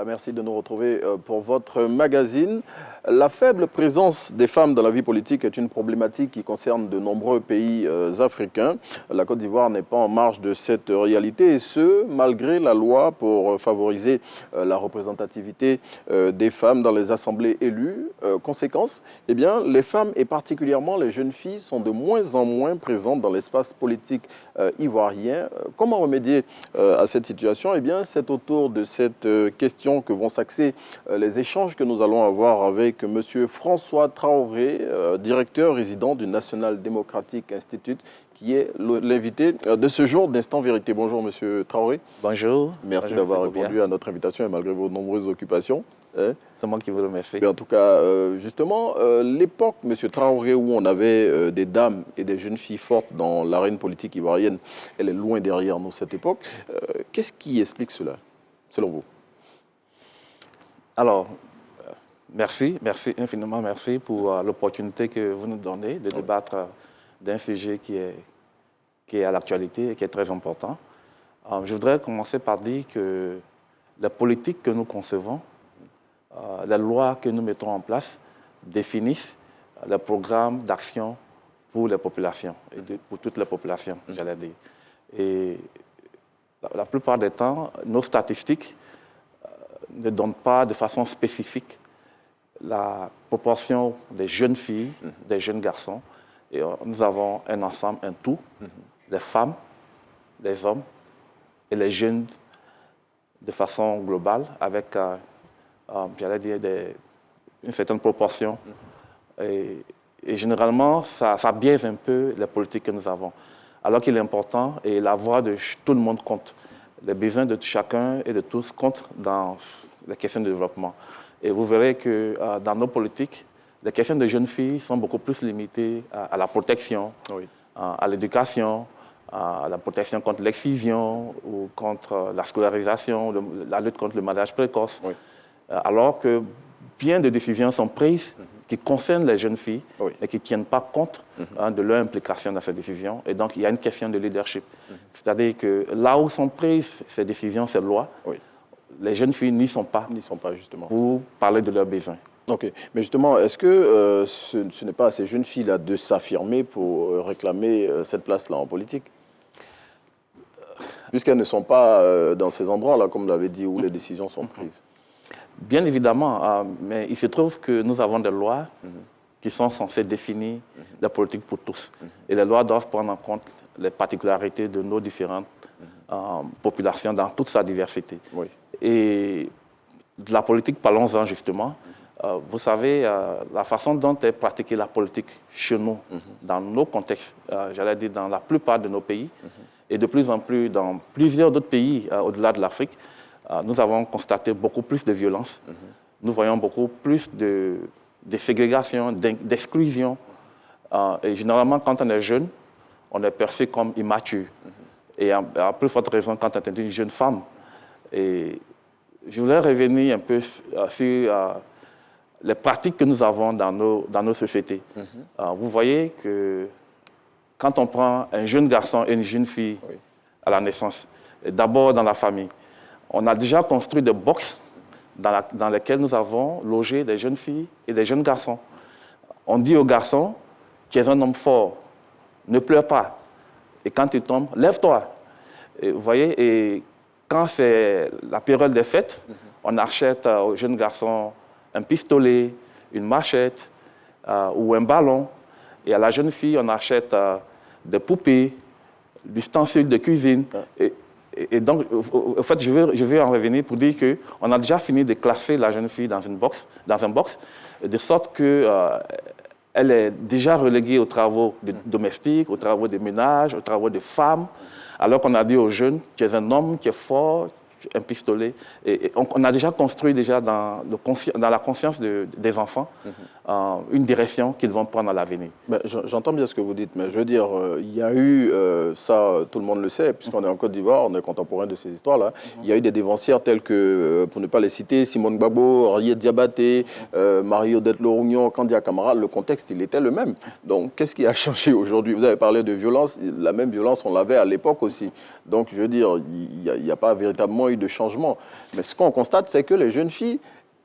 Voilà, merci de nous retrouver pour votre magazine. La faible présence des femmes dans la vie politique est une problématique qui concerne de nombreux pays africains. La Côte d'Ivoire n'est pas en marge de cette réalité, et ce, malgré la loi pour favoriser la représentativité des femmes dans les assemblées élues. Conséquence, eh bien, les femmes et particulièrement les jeunes filles sont de moins en moins présentes dans l'espace politique ivoirien. Comment remédier à cette situation? Eh bien, c'est autour de cette question que vont s'axer les échanges que nous allons avoir avec M. François Traoré, directeur résident du National Democratic Institute, qui est l'invité de ce jour d'Instant Vérité. Bonjour M. Traoré. Bonjour. Merci d'avoir répondu à notre invitation et malgré vos nombreuses occupations. C'est moi qui vous remercie. Mais en tout cas, justement, l'époque, M. Traoré, où on avait des dames et des jeunes filles fortes dans l'arène politique ivoirienne, elle est loin derrière nous, cette époque. Qu'est-ce qui explique cela, selon vous? Alors, infiniment merci pour l'opportunité que vous nous donnez de débattre d'un sujet qui est à l'actualité et qui est très important. Je voudrais commencer par dire que la politique que nous concevons, les lois que nous mettons en place définissent le programme d'action pour les populations, et pour toutes les populations, j'allais dire. Et la plupart des temps, nos statistiques ne donnent pas de façon spécifique la proportion des jeunes filles, des jeunes garçons. Et nous avons un ensemble, un tout, les femmes, les hommes et les jeunes de façon globale, avec, j'allais dire, une certaine proportion. Et généralement, ça biaise un peu les politiques que nous avons. Alors qu'il est important, et la voix de tout le monde compte. Les besoins de chacun et de tous comptent dans les questions de développement. Et vous verrez que dans nos politiques, les questions de jeunes filles sont beaucoup plus limitées à la protection, à l'éducation, à la protection contre l'excision ou contre la scolarisation, la lutte contre le mariage précoce. Alors que bien de décisions sont prises qui concernent les jeunes filles et qui ne tiennent pas compte de leur implication dans ces décisions. Et donc, il y a une question de leadership. C'est-à-dire que là où sont prises ces décisions, ces lois, les jeunes filles n'y sont pas. N'y sont pas, justement. Pour parler de leurs besoins. OK. Mais justement, est-ce que ce n'est pas à ces jeunes filles-là de s'affirmer pour réclamer cette place-là en politique? Puisqu'elles ne sont pas dans ces endroits-là, comme vous l'avez dit, où les décisions sont prises. Bien évidemment, mais il se trouve que nous avons des lois qui sont censées définir la politique pour tous. Et les lois doivent prendre en compte les particularités de nos différentes populations dans toute sa diversité. Et de la politique, parlons-en justement. Vous savez, la façon dont est pratiquée la politique chez nous, dans nos contextes, j'allais dire dans la plupart de nos pays, et de plus en plus dans plusieurs d'autres pays au-delà de l'Afrique, nous avons constaté beaucoup plus de violence. Nous voyons beaucoup plus de ségrégation, d'exclusion. Et généralement, quand on est jeune, on est perçu comme immature. Et à plus forte raison quand on est une jeune femme. Et je voudrais revenir un peu sur les pratiques que nous avons dans nos sociétés. Vous voyez que quand on prend un jeune garçon et une jeune fille à la naissance, d'abord dans la famille, on a déjà construit des boxes dans lesquelles nous avons logé des jeunes filles et des jeunes garçons. On dit aux garçons, tu es un homme fort, ne pleure pas. Et quand tu tombes, lève-toi. Vous voyez, et quand c'est la période des fêtes, on achète aux jeunes garçons un pistolet, une machette ou un ballon. Et à la jeune fille, on achète des poupées, l'ustensile de cuisine. Et donc, en fait, je vais en revenir pour dire qu'on a déjà fini de classer la jeune fille dans un box, de sorte qu'elle est déjà reléguée aux travaux domestiques, aux travaux de ménage, aux travaux de femmes, alors qu'on a dit aux jeunes, tu es un homme, tu es fort, un pistolet. Et on a déjà construit dans la conscience des enfants une direction qu'ils vont prendre à l'avenir. J'entends bien ce que vous dites, mais je veux dire, il y a eu, ça tout le monde le sait, puisqu'on est en Côte d'Ivoire, on est contemporain de ces histoires-là, il y a eu des dévancières telles que, pour ne pas les citer, Simone Gbagbo, Henriette Diabaté, Marie-Odette Lorugnon, Kandia Camara, le contexte, il était le même. Donc, qu'est-ce qui a changé aujourd'hui? Vous avez parlé de violence, la même violence, on l'avait à l'époque aussi. Donc, je veux dire, il n'y a pas véritablement eu de changement. Mais ce qu'on constate, c'est que les jeunes filles,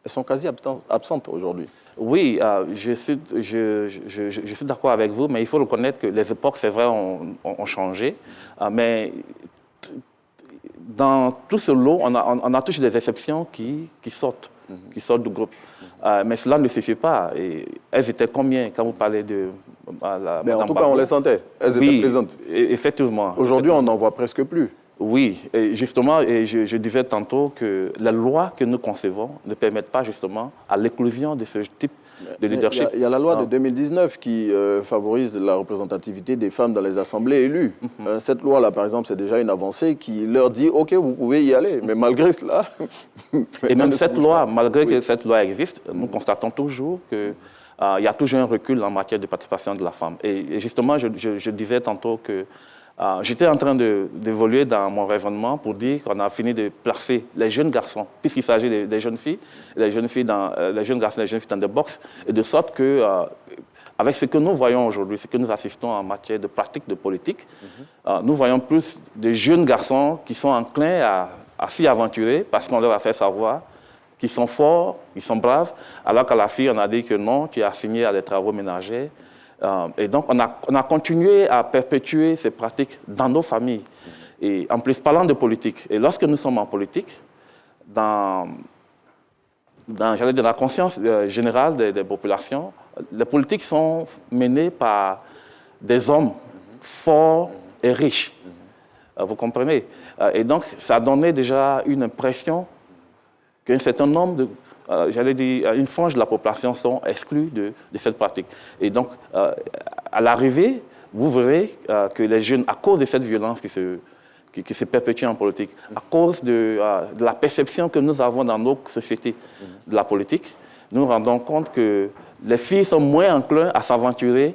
elles sont quasi absentes aujourd'hui. Oui, je suis d'accord avec vous, mais il faut reconnaître que les époques, c'est vrai, ont changé. Mais dans tout ce lot, on a toujours des exceptions qui sortent du groupe. Mais cela ne suffit pas. Et elles étaient combien quand vous parlez de... Mais en tout cas, on les sentait. Elles étaient présentes. Effectivement. Aujourd'hui, on n'en voit presque plus. Oui, et justement, je disais tantôt que les lois que nous concevons ne permettent pas justement à l'éclosion de ce type de leadership. Il y a la loi de 2019 qui favorise la représentativité des femmes dans les assemblées élues. Cette loi-là, par exemple, c'est déjà une avancée qui leur dit « OK, vous pouvez y aller ». Mais malgré cela... Et même cette loi, malgré que cette loi existe, nous constatons toujours que il y a toujours un recul en matière de participation de la femme. Et justement, je disais tantôt que j'étais en train d'évoluer dans mon raisonnement pour dire qu'on a fini de placer les jeunes garçons, puisqu'il s'agit des jeunes filles, les jeunes garçons et les jeunes filles dans des boxes, et de sorte que, avec ce que nous voyons aujourd'hui, ce que nous assistons en matière de pratique de politique, nous voyons plus de jeunes garçons qui sont enclins à s'y aventurer parce qu'on leur a fait savoir qu'ils sont forts, ils sont braves, alors qu'à la fille, on a dit que non, tu es assigné à des travaux ménagers. Et donc, on a continué à perpétuer ces pratiques dans nos familles. Et en plus, parlant de politique, et lorsque nous sommes en politique, dans la conscience générale des populations, les politiques sont menées par des hommes forts et riches. Vous comprenez? Et donc, ça donnait déjà une impression qu'un certain nombre une frange de la population sont exclus de cette pratique. Et donc, à l'arrivée, vous verrez que les jeunes, à cause de cette violence qui se perpétue en politique, à cause de la perception que nous avons dans nos sociétés de la politique, nous nous rendons compte que les filles sont moins enclins à s'aventurer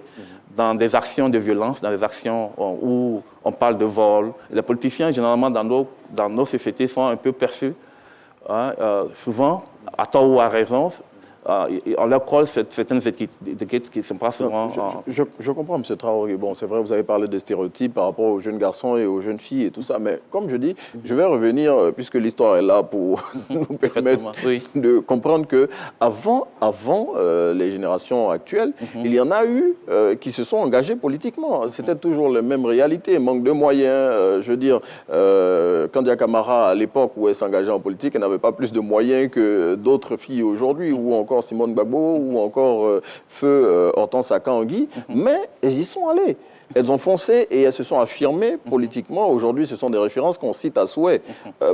dans des actions de violence, dans des actions où on parle de vol. Les politiciens, généralement, dans nos sociétés, sont un peu perçus, souvent, à tort ou à raison, on leur colle certaines étiquettes qui sont pas souvent... Je comprends, M. Traoré. Bon, c'est vrai, vous avez parlé de stéréotypes par rapport aux jeunes garçons et aux jeunes filles et tout ça, mais comme je dis, je vais revenir, puisque l'histoire est là pour nous permettre de comprendre qu'avant les générations actuelles, il y en a eu qui se sont engagés politiquement. C'était toujours les mêmes réalités, manque de moyens. Je veux dire, Kandia Camara, à l'époque où elle s'engageait en politique, elle n'avait pas plus de moyens que d'autres filles aujourd'hui, ou encore Simone Gbagbo, ou encore Feu Hortense Akangui, mais elles y sont allées. Elles ont foncé et elles se sont affirmées politiquement. Aujourd'hui, ce sont des références qu'on cite à souhait.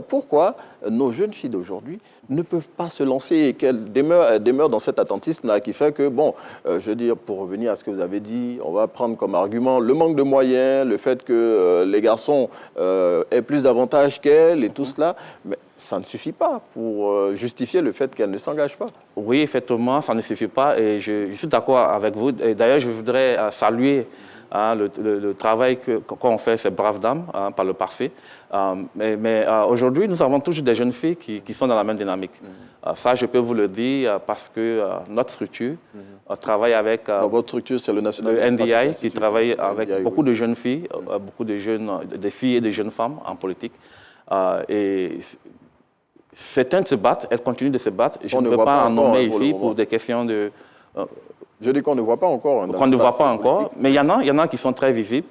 Pourquoi nos jeunes filles d'aujourd'hui ne peuvent pas se lancer et qu'elles demeurent dans cet attentisme-là qui fait que, bon, je veux dire, pour revenir à ce que vous avez dit, on va prendre comme argument le manque de moyens, le fait que les garçons aient plus d'avantages qu'elles et tout cela, mais ça ne suffit pas pour justifier le fait qu'elles ne s'engagent pas. Oui, effectivement, ça ne suffit pas et je suis d'accord avec vous. Et d'ailleurs, je voudrais saluer le travail qu'ont fait ces braves dames par le passé. Mais aujourd'hui, nous avons toujours des jeunes filles qui sont dans la même dynamique. Ça, je peux vous le dire parce que notre structure travaille avec... votre structure, c'est le NDI, qui travaille avec beaucoup de jeunes filles, beaucoup de des filles et de jeunes femmes en politique. Et certaines se battent, elles continuent de se battre. Je ne veux pas en nommer ici pour des questions de... Je dis qu'on ne voit pas encore. Qu'on ne voit pas encore, mais il y en a qui sont très visibles.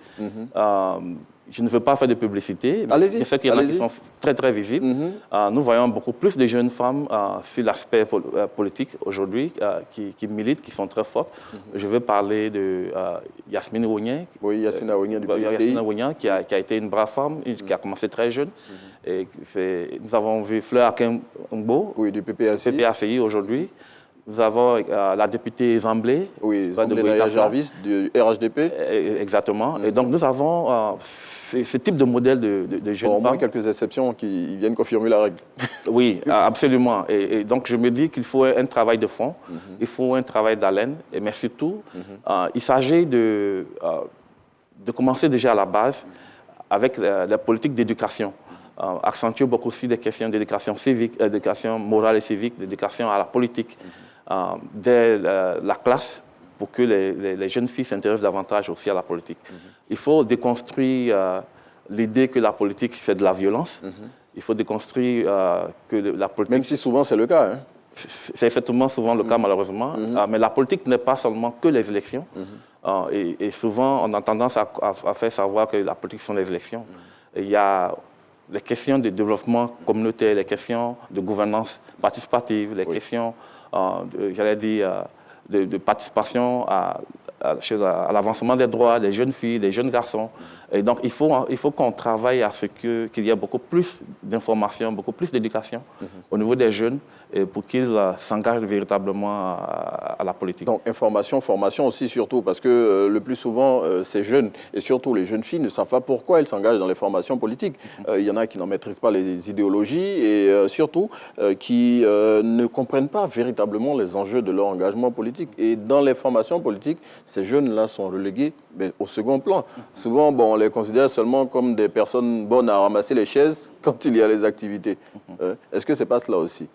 Je ne veux pas faire de publicité, mais je sais qu'il y en a qui sont très, très visibles. Nous voyons beaucoup plus de jeunes femmes sur l'aspect politique aujourd'hui qui militent, qui sont très fortes. Je veux parler de Yasmine Ouignan. Oui, Yasmine Ouignan du PPACI. Yasmine Ouignan, qui a été une brave femme, qui a commencé très jeune. Et nous avons vu Fleur Akengbo, du PPACI aujourd'hui. Nous avons la députée Zamblé. Oui, Zamblé Naya Jarvis du RHDP. Exactement. Et donc, nous avons ce type de modèle de jeunes femmes. Au moins quelques exceptions qui viennent confirmer la règle. Oui, absolument. Et donc, je me dis qu'il faut un travail de fond, il faut un travail d'haleine, mais surtout, il s'agit de commencer déjà à la base avec la politique d'éducation. Accentuer beaucoup aussi des questions d'éducation civique, d'éducation morale et civique, d'éducation à la politique, dès la classe, pour que les jeunes filles s'intéressent davantage aussi à la politique. Il faut déconstruire l'idée que la politique, c'est de la violence. Il faut déconstruire que la politique... Même si souvent c'est le cas. Hein. C'est effectivement souvent le cas, malheureusement. Mais la politique n'est pas seulement que les élections. Et souvent, on a tendance à faire savoir que la politique sont les élections. Il y a les questions de développement communautaire, les questions de gouvernance participative, les questions, j'allais dire, de participation à l'avancement des droits des jeunes filles, des jeunes garçons. Et donc, il faut qu'on travaille à ce qu'il y ait beaucoup plus d'informations, beaucoup plus d'éducation au niveau des jeunes pour qu'ils s'engagent véritablement à la politique. Donc, information, formation aussi surtout, parce que le plus souvent, ces jeunes, et surtout les jeunes filles, ne savent pas pourquoi elles s'engagent dans les formations politiques. Il y en a qui n'en maîtrisent pas les idéologies et surtout qui ne comprennent pas véritablement les enjeux de leur engagement politique. Et dans les formations politiques, ces jeunes-là sont relégués au second plan. Souvent, on les considère seulement comme des personnes bonnes à ramasser les chaises quand il y a les activités. Est-ce que ce n'est pas cela aussi?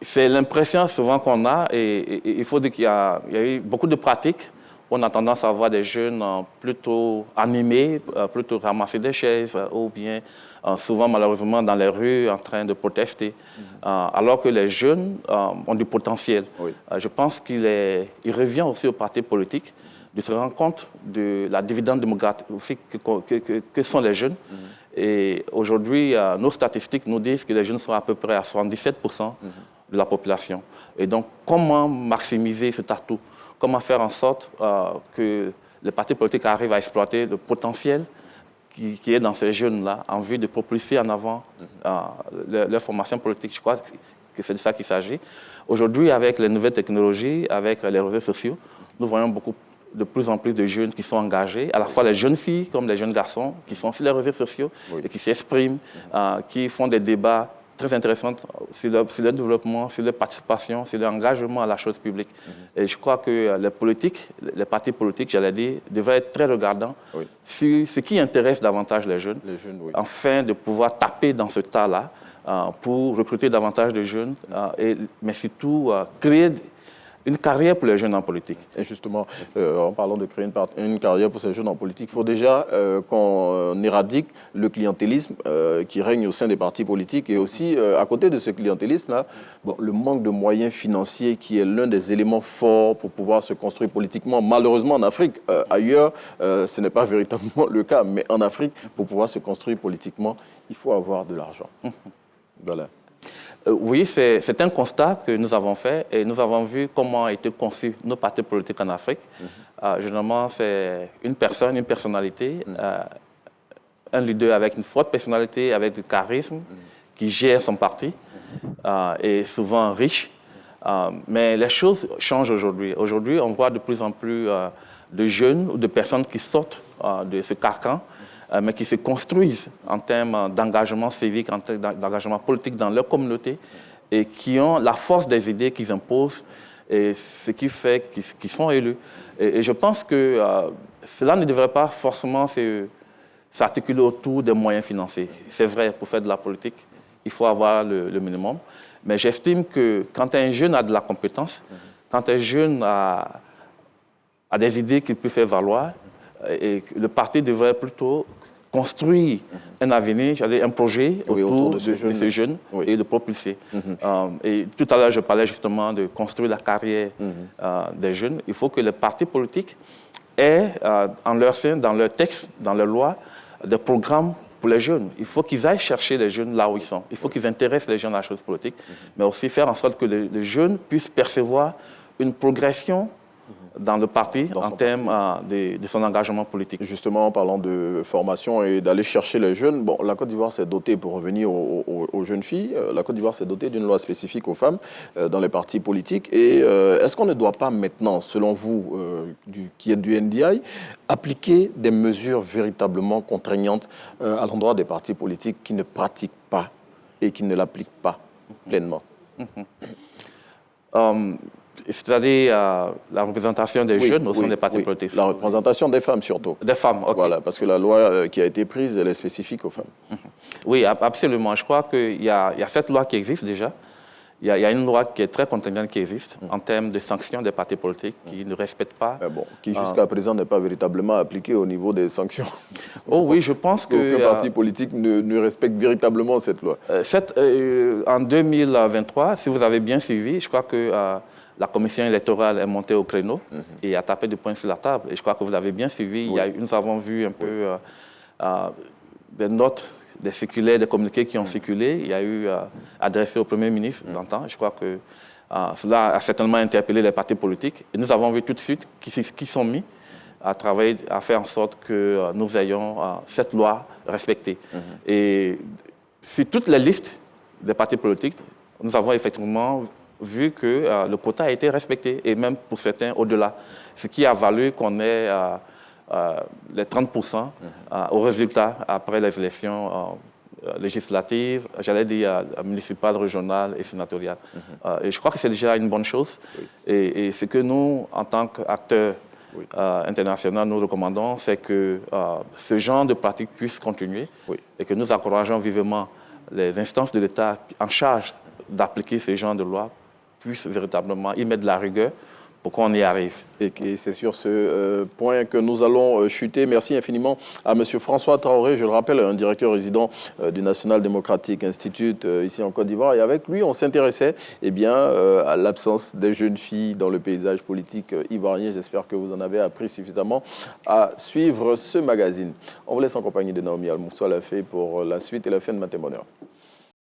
C'est l'impression souvent qu'on a, et il faut dire qu'il y a eu beaucoup de pratiques. On a tendance à voir des jeunes plutôt animés, plutôt ramasser des chaises, ou bien souvent malheureusement dans les rues en train de protester, alors que les jeunes ont du potentiel. Oui. Je pense qu'il revient aussi aux partis politiques de se rendre compte de la dividende démographique que sont les jeunes. Et aujourd'hui, nos statistiques nous disent que les jeunes sont à peu près à 77% de la population. Et donc, comment maximiser cet atout? Comment faire en sorte que les partis politiques arrivent à exploiter le potentiel qui est dans ces jeunes-là en vue de propulser en avant leur formation politique? Je crois que c'est de ça qu'il s'agit. Aujourd'hui, avec les nouvelles technologies, avec les réseaux sociaux, nous voyons de plus en plus de jeunes qui sont engagés, à la fois les jeunes filles comme les jeunes garçons, qui sont sur les réseaux sociaux et qui s'expriment, qui font des débats très intéressants sur leur développement, sur leur participation, sur leur engagement à la chose publique. Et je crois que les partis politiques, j'allais dire, devraient être très regardants sur ce qui intéresse davantage les jeunes afin de pouvoir taper dans ce tas-là pour recruter davantage de jeunes, mais surtout créer une carrière pour les jeunes en politique. Et justement, en parlant de créer une carrière pour ces jeunes en politique, il faut déjà qu'on éradique le clientélisme qui règne au sein des partis politiques et aussi, à côté de ce clientélisme-là, le manque de moyens financiers qui est l'un des éléments forts pour pouvoir se construire politiquement. Malheureusement, en Afrique, ailleurs, ce n'est pas véritablement le cas, mais en Afrique, pour pouvoir se construire politiquement, il faut avoir de l'argent. Voilà. Oui, c'est un constat que nous avons fait et nous avons vu comment ont été conçus nos partis politiques en Afrique. Généralement, c'est une personnalité, un leader avec une forte personnalité, avec du charisme, qui gère son parti et souvent riche. Mais les choses changent aujourd'hui. Aujourd'hui, on voit de plus en plus de jeunes ou de personnes qui sortent de ce carcan, mais qui se construisent en termes d'engagement civique, en termes d'engagement politique dans leur communauté et qui ont la force des idées qu'ils imposent, et ce qui fait qu'ils sont élus. Et je pense que cela ne devrait pas forcément s'articuler autour des moyens financiers. C'est vrai, pour faire de la politique, il faut avoir le minimum. Mais j'estime que quand un jeune a de la compétence, quand un jeune a des idées qu'il peut faire valoir, et le parti devrait plutôt construire un avenir, un projet autour de ces jeunes et de propulser. Et tout à l'heure, je parlais justement de construire la carrière des jeunes. Il faut que les partis politiques aient en leur sein, dans leurs textes, dans leurs lois, des programmes pour les jeunes. Il faut qu'ils aillent chercher les jeunes là où ils sont. Il faut qu'ils intéressent les jeunes à la chose politique, mais aussi faire en sorte que les jeunes puissent percevoir une progression dans le parti en termes de son engagement politique. Justement, en parlant de formation et d'aller chercher les jeunes, la Côte d'Ivoire s'est dotée, pour revenir aux jeunes filles, la Côte d'Ivoire s'est dotée d'une loi spécifique aux femmes dans les partis politiques. Et est-ce qu'on ne doit pas maintenant, selon vous, qui êtes du NDI, appliquer des mesures véritablement contraignantes à l'endroit des partis politiques qui ne pratiquent pas et qui ne l'appliquent pas pleinement? C'est-à-dire la représentation des jeunes au sein des partis politiques. La représentation des femmes surtout. Des femmes, ok. Voilà, parce que la loi qui a été prise, elle est spécifique aux femmes. Oui, absolument. Je crois qu'il y a cette loi qui existe déjà il y a une loi qui est très contraignante qui existe en termes de sanctions des partis politiques qui ne respectent pas. Qui jusqu'à présent n'est pas véritablement appliquée au niveau des sanctions. Oh oui, je pense que... Aucun parti politique ne respecte véritablement cette loi. En 2023, si vous avez bien suivi, je crois que la commission électorale est montée au créneau et a tapé du poing sur la table. Et je crois que vous avez bien suivi. Nous avons vu un peu des notes, des circulaires, des communiqués qui ont circulé. Il y a eu adressé au Premier ministre d'antan. Je crois que cela a certainement interpellé les partis politiques. Et nous avons vu tout de suite qui sont mis à travailler, à faire en sorte que nous ayons cette loi respectée. Et sur toutes les listes des partis politiques, nous avons effectivement vu que le quota a été respecté, et même pour certains au-delà. Ce qui a valu qu'on ait les 30% au résultat après les élections législatives, j'allais dire municipales, régionales et sénatoriales. Et je crois que c'est déjà une bonne chose. Et ce que nous, en tant qu'acteurs internationaux, nous recommandons, c'est que ce genre de pratique puisse continuer et que nous encourageons vivement les instances de l'État en charge d'appliquer ce genre de loi puissent véritablement y mettre de la rigueur pour qu'on y arrive. Et c'est sur ce point que nous allons chuter. Merci infiniment à M. François Traoré, je le rappelle, un directeur résident du National Democratic Institute ici en Côte d'Ivoire. Et avec lui, on s'intéressait à l'absence des jeunes filles dans le paysage politique ivoirien. J'espère que vous en avez appris suffisamment à suivre ce magazine. On vous laisse en compagnie de Naomi Almousso à la fin pour la suite et la fin de Matin Bonheur.